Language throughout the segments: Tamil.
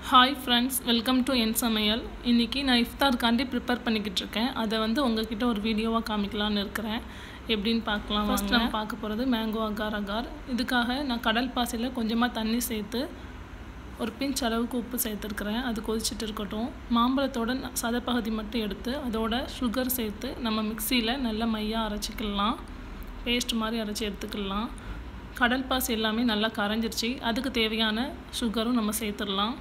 Hi friends, welcome to Samayal. இன்னைக்கு நான் இஃப்தார் காண்டி ப்ரிப்பேர் பண்ணிக்கிட்டு இருக்கேன். அதை உங்ககிட்ட ஒரு வீடியோவா காமிக்கலாம்னு இருக்கறேன். எப்படின்னு பார்க்கலாம் வாங்க. நம்ம பார்க்க போறது மேங்கோ அகார் அகார். இதுக்காக நான் கடல் பாசில கொஞ்சமா தண்ணி சேர்த்து ஒரு பிஞ்ச் அளவுக்கு உப்பு சேர்த்திருக்கேன். அது கொதிச்சிட்டு இருக்கட்டும். மாம்பழத்தோட சதப்பகுதி மட்டும் எடுத்து அதோட சுகர் சேர்த்து நம்ம மிக்ஸில நல்லா மையா அரைச்சிக்கலாம். பேஸ்ட் மாதிரி அரைச்சி எடுத்துக்கலாம். கடல் பாசி எல்லாமே நல்லா கரைஞ்சிருச்சு. அதுக்கு தேவையான சுகரும் நம்ம சேர்த்துடலாம்.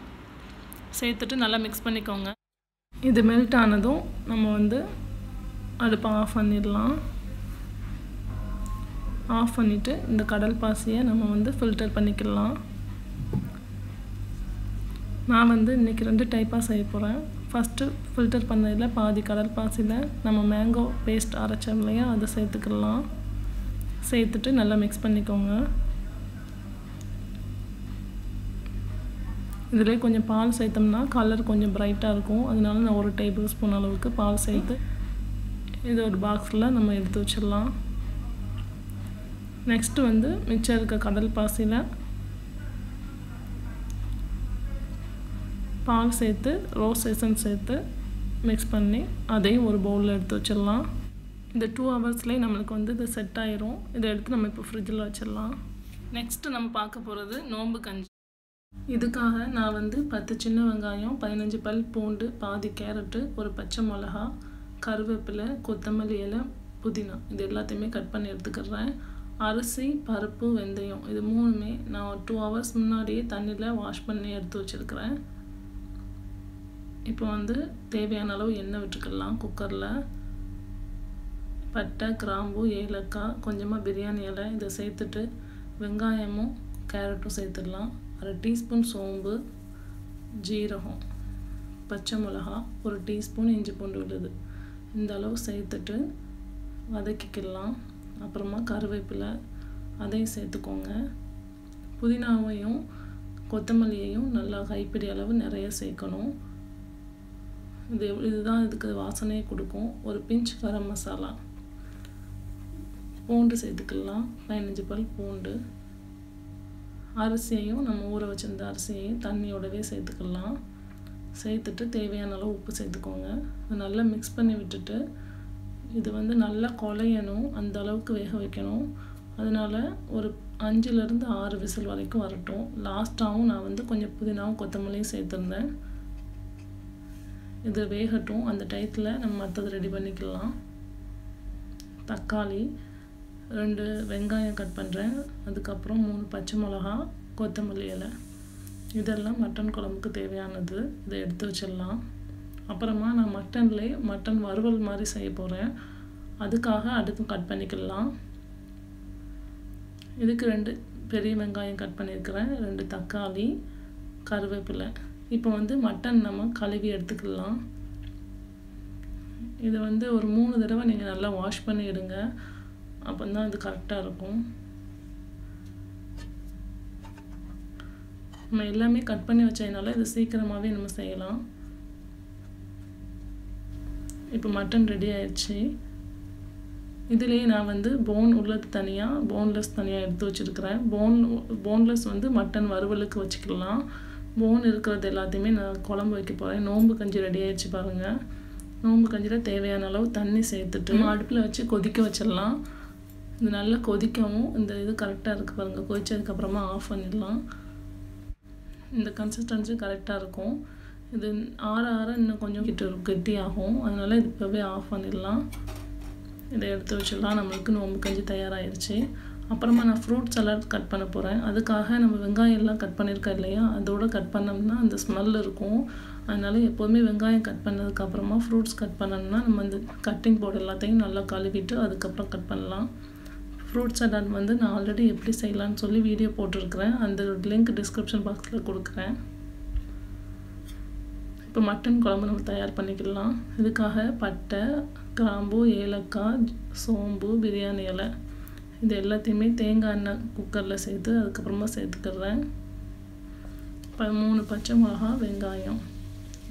சேர்த்துட்டு நல்லா மிக்ஸ் பண்ணிக்கோங்க. இது மெல்ட் ஆனதும் நம்ம அடுப்பை ஆஃப் பண்ணிடலாம். ஆஃப் பண்ணிவிட்டு இந்த கடல் பாசியை நம்ம ஃபில்டர் பண்ணிக்கலாம். நான் இன்றைக்கி 2 டைப்பாக செய்ய போகிறேன். ஃபஸ்ட்டு ஃபில்டர் பண்ணதில் பாதி கடல் பாசியில் நம்ம மேங்கோ பேஸ்ட் அரைச்சோம் இல்லையா, அதை சேர்த்துக்கலாம். சேர்த்துட்டு நல்லா மிக்ஸ் பண்ணிக்கோங்க. இதிலே கொஞ்சம் பால் சேர்த்தோம்னா கலர் கொஞ்சம் பிரைட்டாக இருக்கும். அதனால நான் 1 டேபிள் ஸ்பூன் அளவுக்கு பால் சேர்த்து இது ஒரு பாக்ஸில் நம்ம எடுத்து வச்சிடலாம். நெக்ஸ்ட்டு மிச்சம் இருக்க கடல் பாசியில் பால் சேர்த்து ரோஸ் எசன்ஸ் சேர்த்து மிக்ஸ் பண்ணி அதையும் ஒரு பவுலில் எடுத்து வச்சிடலாம். இந்த 2 ஹவர்ஸ்லேயே நம்மளுக்கு இது செட் ஆயிரும். இதை எடுத்து நம்ம இப்போ ஃப்ரிட்ஜில் வச்சிடலாம். நெக்ஸ்ட்டு நம்ம பார்க்க போகிறது நோம்பு கஞ்சி. இதுக்காக நான் 10 சின்ன வெங்காயம், 15 பல் பூண்டு, பாதி கேரட்டு, ஒரு பச்சை மிளகா, கருவேப்பிலை, கொத்தமல்லி இலை, புதினா இது எல்லாத்தையுமே கட் பண்ணி எடுத்துக்கிறேன். அரிசி, பருப்பு, வெந்தயம் இது 3மே நான் 2 ஹவர்ஸ் முன்னாடியே தண்ணியில் வாஷ் பண்ணி எடுத்து வச்சுருக்கிறேன். இப்போ தேவையான அளவு எண்ணெய் விட்டுக்கலாம். குக்கரில் பட்டை, கிராம்பு, ஏலக்காய், கொஞ்சமாக பிரியாணி இலை இதை சேர்த்துட்டு வெங்காயமும் கேரட்டும் சேர்த்துடலாம். 1/2 டீஸ்பூன் சோம்பு, ஜீரகம், பச்சை மிளகா, 1 டீஸ்பூன் இஞ்சி பூண்டு விழுது இந்த அளவு சேர்த்துட்டு வதக்கிக்கலாம். அப்புறமா கருவேப்பிலை அதையும் சேர்த்துக்கோங்க. புதினாவையும் கொத்தமல்லியையும் நல்லா கைப்பிடி அளவு நிறைய சேர்க்கணும். இதுதான் இதுக்கு வாசனையை கொடுக்கும். ஒரு பிஞ்ச் கரம் மசாலா, பூண்டு சேர்த்துக்கலாம். 15 பல் பூண்டு. அரிசியையும் நம்ம ஊற வச்சிருந்த அரிசியையும் தண்ணியோடவே சேர்த்துக்கலாம். சேர்த்துட்டு தேவையான அளவு உப்பு சேர்த்துக்கோங்க. நல்லா மிக்ஸ் பண்ணி விட்டுட்டு இது நல்லா குழையணும், அந்த அளவுக்கு வேக வைக்கணும். அதனால் ஒரு 5லேருந்து 6 விசில் வரைக்கும் வரட்டும். லாஸ்ட்டாகவும் நான் கொஞ்சம் புதினாவும் கொத்தமல்லியும் சேர்த்துருந்தேன். இது வேகட்டும். அந்த டயத்தில் நம்ம மற்றது ரெடி பண்ணிக்கலாம். தக்காளி, 2 வெங்காயம் கட் பண்ணுறேன். அதுக்கப்புறம் 3 பச்சை மிளகா, கொத்தமல்லி இலை இதெல்லாம் மட்டன் குழம்புக்கு தேவையானது. இதை எடுத்து வச்சிடலாம். அப்புறமா நான் மட்டன் வறுவல் மாதிரி செய்ய போகிறேன். அதுக்காக அடுத்து கட் பண்ணிக்கலாம். இதுக்கு 2 பெரிய வெங்காயம் கட் பண்ணியிருக்கிறேன், 2 தக்காளி, கருவேப்பிலை. இப்போ மட்டன் நம்ம கழுவி எடுத்துக்கலாம். இதை ஒரு 3 தடவை நீங்கள் நல்லா வாஷ் பண்ணி எடுங்க. அப்போ தான் இது கரெக்டாக இருக்கும். நம்ம எல்லாமே கட் பண்ணி வச்சதுனால இது சீக்கிரமாகவே நம்ம செய்யலாம். இப்போ மட்டன் ரெடி ஆயிடுச்சு. இதுலேயே நான் போன் உள்ளது தனியாக, போன்லெஸ் தனியாக எடுத்து வச்சுருக்கிறேன். போன்லெஸ் மட்டன் வறுவலுக்கு வச்சுக்கலாம். போன் இருக்கிறது எல்லாத்தையுமே நான் குழம்பு வைக்க போகிறேன். நோம்பு கஞ்சி ரெடி ஆயிடுச்சு பாருங்கள். நோம்பு கஞ்சியில் தேவையான அளவு தண்ணி சேர்த்துட்டு அடுப்பில் வச்சு கொதிக்க வச்சிடலாம். இது நல்லா கொதிக்கவும் இந்த இது கரெக்டாக இருக்குது பாருங்கள். கொதிச்சதுக்கப்புறமா ஆஃப் பண்ணிடலாம். இந்த கன்சிஸ்டன்சி கரெக்டாக இருக்கும். இது ஆற இன்னும் கொஞ்சம் கெட்டியாகும். அதனால் இது இப்போவே ஆஃப் பண்ணிடலாம். இதை எடுத்து வச்சிடலாம். நம்மளுக்கு நோம்பு கஞ்சி தயாராகிடுச்சு. அப்புறமா நான் ஃப்ரூட் சலாட் கட் பண்ண போகிறேன். அதுக்காக நம்ம வெங்காயம் எல்லாம் கட் பண்ணியிருக்கோம் இல்லையா, அதோடு கட் பண்ணோம்னா அந்த ஸ்மெல் இருக்கும். அதனால் எப்போதுமே வெங்காயம் கட் பண்ணதுக்கப்புறமா ஃப்ரூட்ஸ் கட் பண்ணோம்னா நம்ம அந்த கட்டிங் போர்டு எல்லாத்தையும் நல்லா கழுவிட்டு அதுக்கப்புறம் கட் பண்ணலாம். ஃப்ரூட் சலாட் நான் ஆல்ரெடி எப்படி செய்யலான்னு சொல்லி வீடியோ போட்டிருக்கிறேன். அந்த லிங்க் டிஸ்கிரிப்ஷன் பாக்ஸில் கொடுக்குறேன். இப்போ மட்டன் குழம்பு நம்ம தயார் பண்ணிக்கலாம். இதுக்காக பட்டை, கிராம்பு, ஏலக்காய், சோம்பு, பிரியாணி இலை இது எல்லாத்தையுமே தேங்காய் எண்ணெய் குக்கரில் சேர்த்து அதுக்கப்புறமா சேர்த்துக்கிறேன். 3 பச்சை மிளகா, வெங்காயம்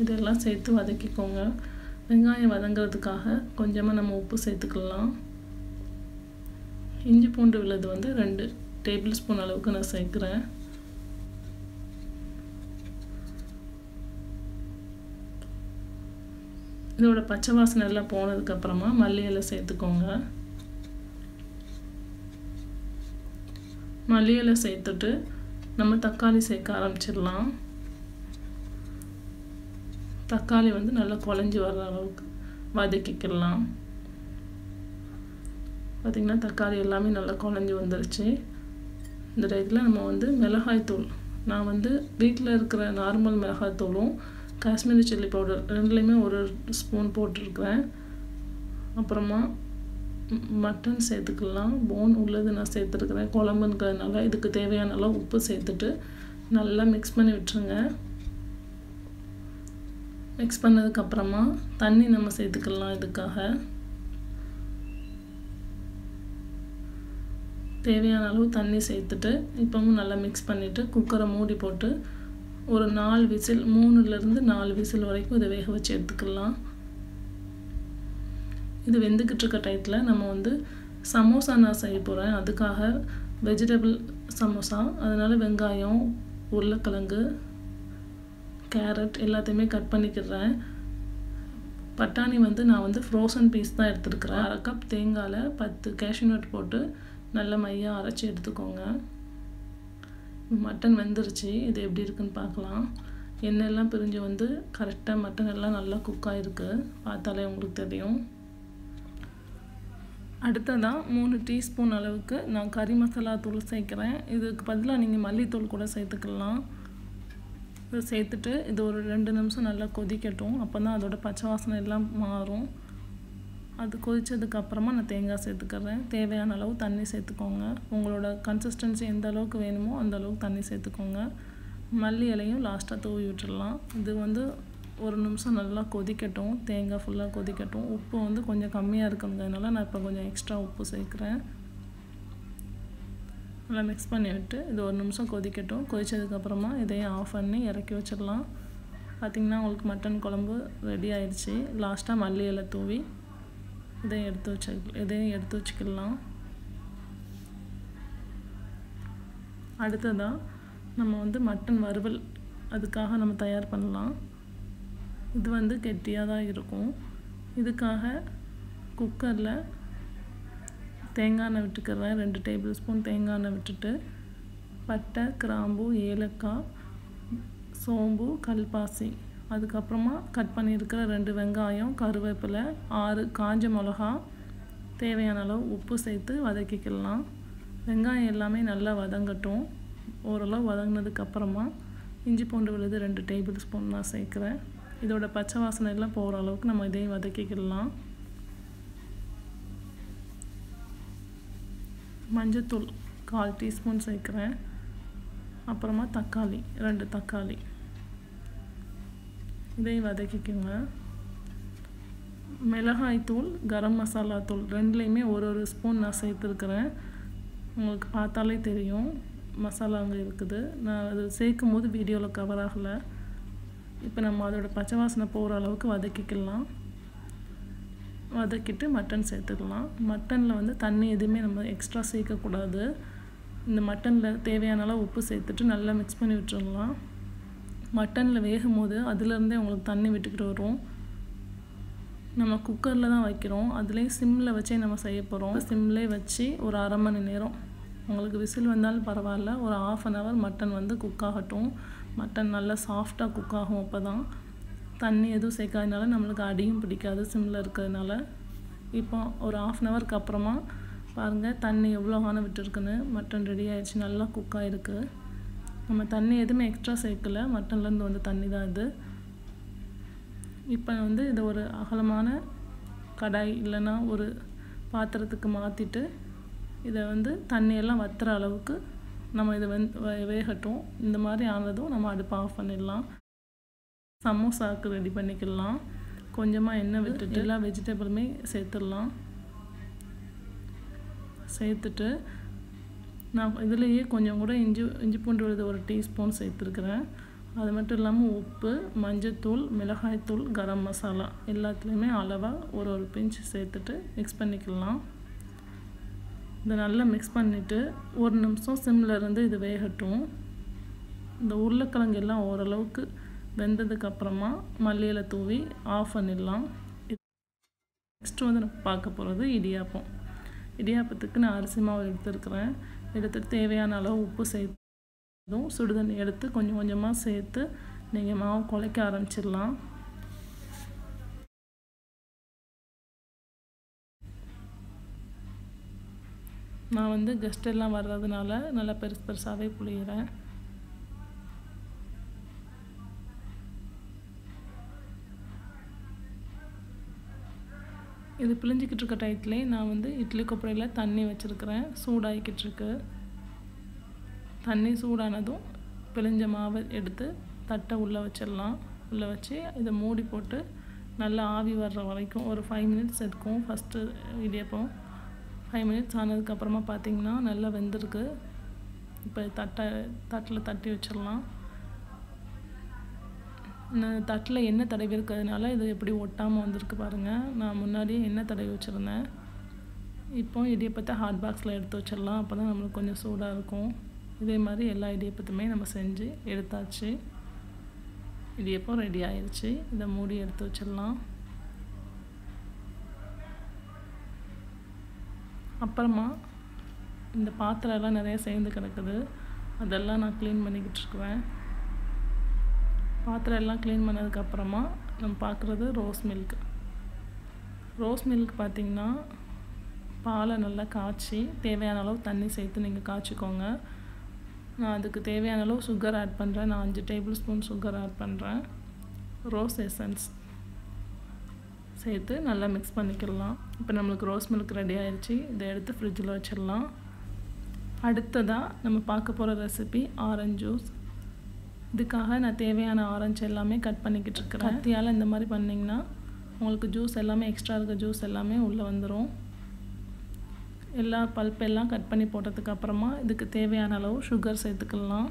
இதெல்லாம் சேர்த்து வதக்கிக்கோங்க. வெங்காயம் வதங்கிறதுக்காக கொஞ்சமாக நம்ம உப்பு சேர்த்துக்கலாம். இஞ்சி பூண்டு விழுது 2 டேபிள் ஸ்பூன் அளவுக்கு நான் சேர்க்குறேன். இதோட பச்சை வாசனை எல்லாம் போனதுக்கப்புறமா மல்லி இலை சேர்த்துக்கோங்க. மல்லி இலை சேர்த்துட்டு நம்ம தக்காளி சேர்க்க ஆரம்பிச்சிடலாம். தக்காளி வந்து நல்லா குழஞ்சி வர்ற அளவுக்கு வதக்கிக்கலாம். பார்த்திங்கன்னா தக்காளி எல்லாமே நல்லா குழஞ்சி வந்துருச்சு. இந்த டைத்தில் நம்ம வந்து மிளகாய்த்தூள், நான் வந்து வீட்டில் இருக்கிற நார்மல் மிளகாய்த்தூளும் காஷ்மீரி சில்லி பவுடர் ரெண்டுலேயுமே ஒரு ஸ்பூன் போட்டிருக்கிறேன். அப்புறமா மட்டன் சேர்த்துக்கலாம். போன் உள்ளது நான் சேர்த்துருக்குறேன். குழம்புங்கிறதுனால இதுக்கு தேவையான அளவு உப்பு சேர்த்துட்டு நல்லா மிக்ஸ் பண்ணி விட்டுருங்க. மிக்ஸ் பண்ணதுக்கப்புறமா தண்ணி நம்ம சேர்த்துக்கலாம். இதுக்காக தேவையான அளவு தண்ணி சேர்த்துட்டு இப்போவும் நல்லா மிக்ஸ் பண்ணிவிட்டு குக்கரை மூடி போட்டு ஒரு 4 விசில், 3லேருந்து 4 விசில் வரைக்கும் இதை வேக வச்சு எடுத்துக்கலாம். இது வெந்துக்கிட்டு இருக்க டைத்தில் நம்ம வந்து சமோசா நான் செய்ய போகிறேன். அதுக்காக வெஜிடபிள் சமோசா, அதனால் வெங்காயம், உருளைக்கிழங்கு, கேரட் எல்லாத்தையுமே கட் பண்ணிக்கிறேன். பட்டாணி வந்து நான் வந்து ஃப்ரோசன் பீஸ் தான் எடுத்துருக்கிறேன். 1/2 கப் தேங்காயில் 10 கேஷ்யூ நட் போட்டு நல்ல மையாக அரைச்சி எடுத்துக்கோங்க. மட்டன் வெந்துருச்சு. இது எப்படி இருக்குன்னு பார்க்கலாம். எண்ணெயெல்லாம் பிரிஞ்சு வந்து கரெக்டாக மட்டன் எல்லாம் நல்லா குக் ஆகிருக்கு. பார்த்தாலே உங்களுக்கு தெரியும். அடுத்ததாக 3 டீஸ்பூன் அளவுக்கு நான் கறி மசாலா தூள் சேர்க்குறேன். இதுக்கு பதிலாக நீங்கள் மல்லித்தூள் கூட சேர்த்துக்கலாம். இதை சேர்த்துட்டு இது ஒரு 2 நிமிஷம் நல்லா கொதிக்கட்டும். அப்போ தான் அதோட பச்சை வாசனை எல்லாம் மாறும். அது கொதித்ததுக்கப்புறமா நான் தேங்காய் சேர்த்துக்கிறேன். தேவையான அளவு தண்ணி சேர்த்துக்கோங்க. உங்களோட கன்சிஸ்டன்சி எந்த அளவுக்கு வேணுமோ அந்த அளவுக்கு தண்ணி சேர்த்துக்கோங்க. மல்லி இலையும் லாஸ்ட்டாக தூவி விட்டுடலாம். இது வந்து ஒரு நிமிஷம் நல்லா கொதிக்கட்டும். தேங்காய் ஃபுல்லாக கொதிக்கட்டும். உப்பு வந்து கொஞ்சம் கம்மியாக இருக்குங்கிறதுனால நான் இப்போ கொஞ்சம் எக்ஸ்ட்ரா உப்பு சேர்க்குறேன். நல்லா மிக்ஸ் பண்ணி விட்டு இது ஒரு நிமிஷம் கொதிக்கட்டும். கொதித்ததுக்கப்புறமா இதையும் ஆஃப் பண்ணி இறக்கி வச்சிடலாம். பார்த்திங்கன்னா உங்களுக்கு மட்டன் குழம்பு ரெடி ஆயிடுச்சு. லாஸ்ட்டாக மல்லி இலை தூவி இதையும் எடுத்து வச்சுக்கலாம். அடுத்ததாக நம்ம வந்து மட்டன் வறுவல் அதுக்காக நம்ம தயார் பண்ணலாம். இது வந்து கெட்டியாக தான் இருக்கும். இதுக்காக குக்கரில் தேங்காய் எண்ணெய் விட்டுக்கிறேன். 2 டேபிள் ஸ்பூன் தேங்காய் எண்ணெய் விட்டுட்டு பட்டை, கிராம்பு, ஏலக்காய், சோம்பு, கல்பாசி, அதுக்கப்புறமா கட் பண்ணியிருக்கிற 2 வெங்காயம், கருவேப்பிலை, 6 காஞ்ச மிளகா, தேவையான அளவு உப்பு சேர்த்து வதக்கிக்கலாம். வெங்காயம் எல்லாமே நல்லா வதங்கட்டும். ஓரளவு வதங்கினதுக்கப்புறமா இஞ்சி பூண்டு விழுது 2 டேபிள் ஸ்பூன் நான் சேர்க்குறேன். இதோட பச்சை வாசனை எல்லாம் போகிற அளவுக்கு நம்ம இதையும் வதக்கிக்கலாம். மஞ்சத்தூள் 1/4 டீஸ்பூன் சேர்க்குறேன். அப்புறமா தக்காளி 2 தக்காளி இதையும் வதக்கிக்கோங்க. மிளகாய்த்தூள், கரம் மசாலா தூள் ரெண்டுலேயுமே ஒரு ஸ்பூன் நான் சேர்த்துருக்குறேன். உங்களுக்கு பார்த்தாலே தெரியும் மசாலா அங்கே இருக்குது. நான் அது சேர்க்கும் போது வீடியோவில் கவர் ஆகலை. இப்போ நம்ம அதோட பச்சை வாசனை போகிற அளவுக்கு வதக்கிக்கலாம். வதக்கிட்டு மட்டன் சேர்த்துக்கலாம். மட்டனில் வந்து தண்ணி எதுவுமே நம்ம எக்ஸ்ட்ரா சேர்க்கக்கூடாது. இந்த மட்டனில் தேவையான அளவு உப்பு சேர்த்துட்டு நல்லா மிக்ஸ் பண்ணி விட்டுடலாம். மட்டனில் வேகும் போது அதுலேருந்தே உங்களுக்கு தண்ணி விட்டுக்கிட்டு வரும். நம்ம குக்கரில் தான் வைக்கிறோம். அதுலேயே சிம்மில் வச்சே நம்ம செய்ய போகிறோம். சிம்மிலே வச்சு ஒரு 1/2 மணி நேரம், உங்களுக்கு விசில் வந்தாலும் பரவாயில்ல, ஒரு 1/2 hour மட்டன் வந்து குக் ஆகட்டும். மட்டன் நல்லா சாஃப்டாக குக் ஆகும். அப்போ தான் தண்ணி எதுவும் சேர்க்காதனால நம்மளுக்கு அடியும் பிடிக்காது சிம்மில் இருக்கிறதுனால. இப்போ ஒரு 1/2 hourக்கு அப்புறமா பாருங்கள் தண்ணி எவ்வளோ விட்டுருக்குன்னு. மட்டன் ரெடி ஆகிடுச்சு, நல்லா குக் ஆகிருக்கு. நம்ம தண்ணி எதுவுமே எக்ஸ்ட்ரா சேர்க்கல, மட்டன்லேருந்து வந்து தண்ணி தான் இது. இப்போ வந்து இதை ஒரு அகலமான கடாய் இல்லைன்னா ஒரு பாத்திரத்துக்கு மாற்றிட்டு இதை வந்து தண்ணியெல்லாம் வற்றுற அளவுக்கு நம்ம இதை வேகட்டும். இந்த மாதிரி ஆனதும் நம்ம அடுப்பை ஆஃப் பண்ணிடலாம். சமோசாவுக்கு ரெடி பண்ணிக்கலாம். கொஞ்சமாக எண்ணெய் விட்டுட்டு எல்லா வெஜிடபிளுமே சேர்த்துடலாம். சேர்த்துட்டு நான் இதுலேயே கொஞ்சம் கூட இஞ்சி பூண்டு விழுது 1 டீஸ்பூன் சேர்த்துருக்குறேன். அது மட்டும் இல்லாமல் உப்பு, மஞ்சத்தூள், மிளகாய்த்தூள், கரம் மசாலா எல்லாத்துலேயுமே அளவாக ஒரு பிஞ்ச் சேர்த்துட்டு மிக்ஸ் பண்ணிக்கலாம். இதை நல்லா மிக்ஸ் பண்ணிவிட்டு 1 நிமிஷம் சிம்மில் இருந்து இது வேகட்டும். இந்த உருளைக்கிழங்கு எல்லாம் ஓரளவுக்கு வெந்ததுக்கப்புறமா மல்லி இலை தூவி ஆஃப் பண்ணிடலாம். நெக்ஸ்ட் வந்து நம்ம பார்க்க போகிறது இடியாப்பம். இடியாப்பத்துக்கு நான் அரிசி மாவு எடுத்துருக்கிறேன். எடுத்துட்டு தேவையான அளவு உப்பு சேர்த்தும் சுடுதண்ணி எடுத்து கொஞ்சம் கொஞ்சமாக சேர்த்து நீங்கள் மாவு குழைக்க ஆரம்பிச்சிடலாம். நான் வந்து கெஸ்ட் எல்லாம் வர்றதுனால நல்லா பெருசு பெருசாகவே புளிகிறேன். இது பிழிஞ்சிக்கிட்டு இருக்க டயத்துலேயே நான் வந்து இட்லி கொப்பரையில் தண்ணி வச்சுருக்கிறேன். சூடாகிக்கிட்டு இருக்கு. தண்ணி சூடானதும் பிழிஞ்ச மாவை எடுத்து தட்டை உள்ளே வச்சிடலாம். உள்ளே வச்சு இதை மூடி போட்டு நல்லா ஆவி வர்ற வரைக்கும் ஒரு 5 மினிட்ஸ் எடுக்கும். ஃபஸ்ட்டு இடியப்பம் 5 மினிட்ஸ் ஆனதுக்கப்புறமா பார்த்திங்கன்னா நல்லா வெந்திருக்கு. இப்போ தட்டில் தட்டி வச்சிடலாம். தட்டில் எண்ணெய் தடவி இருக்கிறதுனால இது எப்படி ஒட்டாமல் வந்திருக்கு பாருங்கள். நான் முன்னாடியே எண்ணெய் தடவி வச்சுருந்தேன். இப்போ இடியப்பத்தை ஹாட் பாக்ஸில் எடுத்து வச்சிடலாம். அப்போ தான் நம்மளுக்கு கொஞ்சம் சூடாக இருக்கும். இதே மாதிரி எல்லா இடியப்பத்துமே நம்ம செஞ்சு எடுத்தாச்சு. இடியப்பம் ரெடி ஆயிடுச்சு. இதை மூடி எடுத்து வச்சிடலாம். அப்புறமா இந்த பாத்திரம்லாம் நிறைய சேர்ந்து கிடக்குது. அதெல்லாம் நான் க்ளீன் பண்ணிக்கிட்டு இருக்கிறேன். பாத்திரம் எல்லாம் க்ளீன் பண்ணதுக்கப்புறமா நம்ம பார்க்குறது ரோஸ் மில்க். ரோஸ் மில்க் பார்த்திங்கன்னா பாலை நல்லா காய்ச்சி தேவையான அளவு தண்ணி சேர்த்து நீங்கள் காய்ச்சிக்கோங்க. நான் அதுக்கு தேவையான அளவு சுகர் ஆட் பண்ணுறேன். நான் 5 டேபிள் ஸ்பூன் சுகர் ஆட் பண்ணுறேன். ரோஸ் எசன்ஸ் சேர்த்து நல்லா மிக்ஸ் பண்ணிக்கலாம். இப்போ நம்மளுக்கு ரோஸ் மில்க் ரெடி ஆயிடுச்சு. இதை எடுத்து ஃப்ரிட்ஜில் வச்சிடலாம். அடுத்ததாக நம்ம பார்க்க போகிற ரெசிபி ஆரஞ்சு ஜூஸ். இதுக்காக நான் தேவையான ஆரஞ்சு எல்லாமே கட் பண்ணிக்கிட்டு இருக்கிறேன். கத்தியால் இந்த மாதிரி பண்ணிங்கன்னா உங்களுக்கு ஜூஸ் எல்லாமே எக்ஸ்ட்ரா இருக்க ஜூஸ் எல்லாமே உள்ளே வந்துடும். எல்லா பல்ப்பெல்லாம் கட் பண்ணி போட்டதுக்கப்புறமா இதுக்கு தேவையான அளவு சுகர் சேர்த்துக்கலாம்.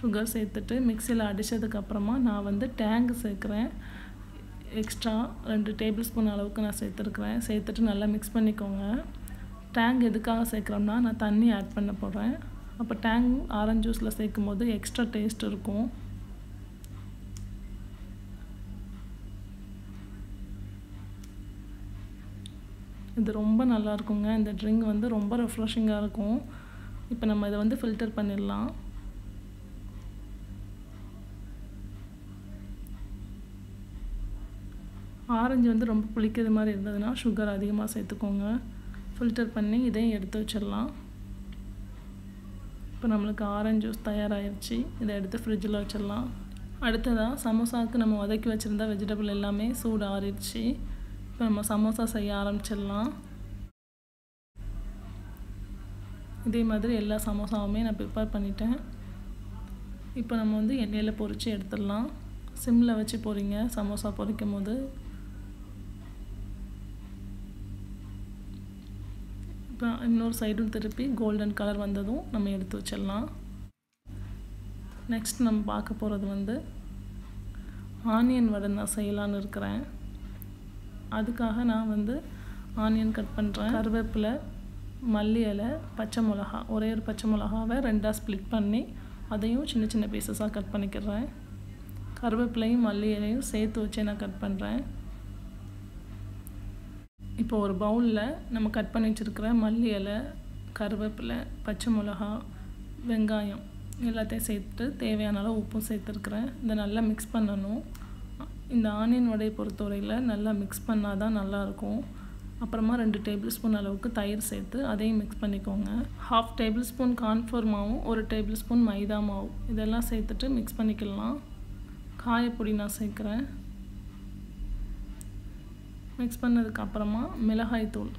சுகர் சேர்த்துட்டு மிக்சியில் அடித்ததுக்கப்புறமா நான் வந்து டேங்கு சேர்க்குறேன். எக்ஸ்ட்ரா 2 டேபிள் ஸ்பூன் அளவுக்கு நான் சேர்த்துருக்குறேன். சேர்த்துட்டு நல்லா மிக்ஸ் பண்ணிக்கோங்க. டேங் எதுக்காக சேர்க்குறோம்னா நான் தண்ணி ஆட் பண்ண போகிறேன். அப்போ டேங் ஆரஞ்சு ஜூஸில் சேர்க்கும் போது எக்ஸ்ட்ரா டேஸ்ட் இருக்கும். இது ரொம்ப நல்லா இருக்குங்க. இந்த ட்ரிங்க் வந்து ரொம்ப ரெஃப்ரெஷிங்காக இருக்கும். இப்போ நம்ம இதை வந்து ஃபில்டர் பண்ணிடலாம். ஆரஞ்சு வந்து ரொம்ப புளிக்கிறது மாதிரி இருந்ததுன்னா சுகர் அதிகமாக சேர்த்துக்கோங்க. ஃபில்டர் பண்ணி இதையும் எடுத்து வச்சிடலாம். இப்போ நம்மளுக்கு ஆரஞ்சு ஜூஸ் தயாராகிடுச்சு. இதை எடுத்து ஃப்ரிட்ஜில் வச்சிடலாம். அடுத்ததாக சமோசாவுக்கு நம்ம வதக்கி வச்சுருந்த வெஜிடபிள் எல்லாமே சூடு ஆறிடுச்சு. இப்போ நம்ம சமோசா செய்ய ஆரம்பிச்சிடலாம். இதே மாதிரி எல்லா சமோசாவுமே நான் ப்ரிப்பேர் பண்ணிட்டேன். இப்போ நம்ம வந்து எண்ணெயில் பொரித்து எடுத்துடலாம். சிம்மில் வச்சு பொரிங்க சமோசா பொரிக்கும் போது. இப்போ இன்னொரு சைடும் திருப்பி கோல்டன் கலர் வந்ததும் நம்ம எடுத்து வச்சிடலாம். நெக்ஸ்ட் நம்ம பார்க்க போகிறது வந்து ஆனியன் வடை நான் செய்யலான்னு இருக்கிறேன். அதுக்காக நான் வந்து ஆனியன் கட் பண்ணுறேன். கருவேப்பிலை, மல்லி இலை, பச்சை மிளகா, ஒரே ஒரு பச்சை மிளகாவை 2ஆக ஸ்ப்ளிட் பண்ணி அதையும் சின்ன சின்ன பீசஸாக கட் பண்ணிக்கிறேன். கருவேப்பிலையும் மல்லி இலையும் சேர்த்து வச்சு நான் கட் பண்ணுறேன். இப்போ ஒரு பவுலில் நம்ம கட் பண்ணி வச்சுருக்கிற மல்லி இலை, கருவேப்பிலை, பச்சை மிளகா, வெங்காயம் எல்லாத்தையும் சேர்த்து தேவையான அளவு உப்பும் சேர்த்துருக்குறேன். இதை நல்லா மிக்ஸ் பண்ணணும். இந்த ஆனியன் வடையை பொறுத்தவரையில் நல்லா மிக்ஸ் பண்ணால் தான் நல்லாயிருக்கும். அப்புறமா 2 டேபிள் ஸ்பூன் அளவுக்கு தயிர் சேர்த்து அதையும் மிக்ஸ் பண்ணிக்கோங்க. 1/2 டேபிள் ஸ்பூன் கார்ன்ஃப்ளவர் மாவும் 1 டேபிள் ஸ்பூன் மைதா மாவு இதெல்லாம் சேர்த்துட்டு மிக்ஸ் பண்ணிக்கலாம். காயப்பொடி நான் சேர்க்குறேன். மிக்ஸ் பண்ணதுக்கப்புறமா மிளகாய்த்தூள்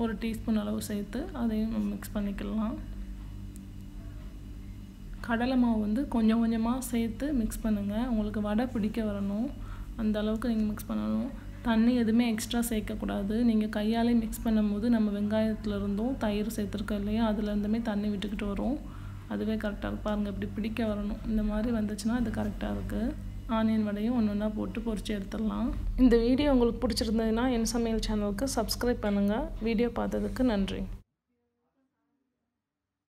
1 டீஸ்பூன் அளவு சேர்த்து அதையும் மிக்ஸ் பண்ணிக்கலாம். கடலை மாவு வந்து கொஞ்சம் கொஞ்சமாக சேர்த்து மிக்ஸ் பண்ணுங்கள். உங்களுக்கு வடை பிடிக்க வரணும் அந்த அளவுக்கு நீங்கள் மிக்ஸ் பண்ணணும். தண்ணி எதுவுமே எக்ஸ்ட்ரா சேர்க்கக்கூடாது. நீங்கள் கையாலே மிக்ஸ் பண்ணும்போது நம்ம வெங்காயத்துலேருந்தும் தயிர் சேர்த்துருக்கோம் இல்லையா, அதுலேருந்துமே தண்ணி விட்டுக்கிட்டு வரும். அதுவே கரெக்டாக இருக்கும். பாருங்கள் இப்படி பிடிக்க வரணும். இந்த மாதிரி வந்துச்சுன்னா அது கரெக்டாக இருக்குது. ஆனியன் வடையும் ஒன்று ஒன்றா போட்டு பொரிச்சு எடுத்துடலாம். இந்த வீடியோ உங்களுக்கு பிடிச்சிருந்ததுன்னா என் சமையல் சேனலுக்கு சப்ஸ்கிரைப் பண்ணுங்கள். வீடியோ பார்த்ததுக்கு நன்றி.